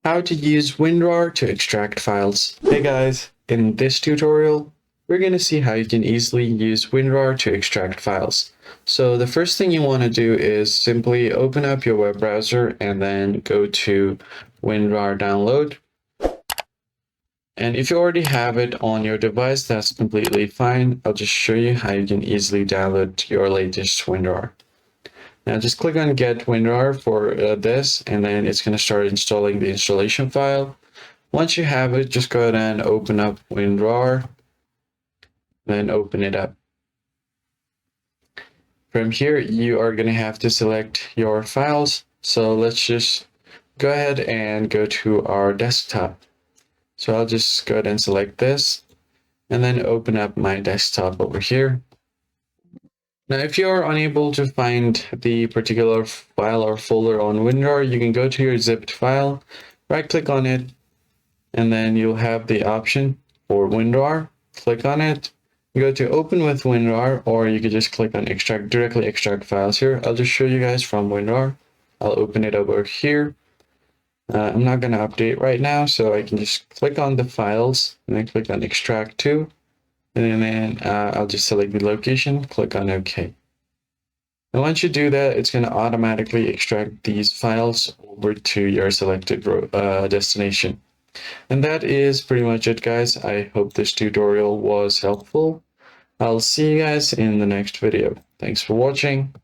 How to use WinRAR to extract files. Hey guys, in this tutorial, we're going to see how you can easily use WinRAR to extract files. So the first thing you want to do is simply open up your web browser and then go to WinRAR download. And if you already have it on your device, that's completely fine. I'll just show you how you can easily download your latest WinRAR. Now just click on Get WinRAR for this, and then it's going to start installing the installation file. Once you have it, just go ahead and open up WinRAR, then open it up. From here, you are going to have to select your files. So let's just go ahead and go to our desktop. So I'll just go ahead and select this, and then open up my desktop over here. Now, if you're unable to find the particular file or folder on WinRAR, you can go to your zipped file, right-click on it, and then you'll have the option for WinRAR. Click on it, go to Open with WinRAR, or you can just click on directly extract files here. I'll just show you guys from WinRAR. I'll open it over here. I'm not going to update right now, so I can just click on the files, and then click on Extract to. And then I'll just select the location, click on OK. And once you do that, it's going to automatically extract these files over to your selected destination. And that is pretty much it, guys. I hope this tutorial was helpful. I'll see you guys in the next video. Thanks for watching.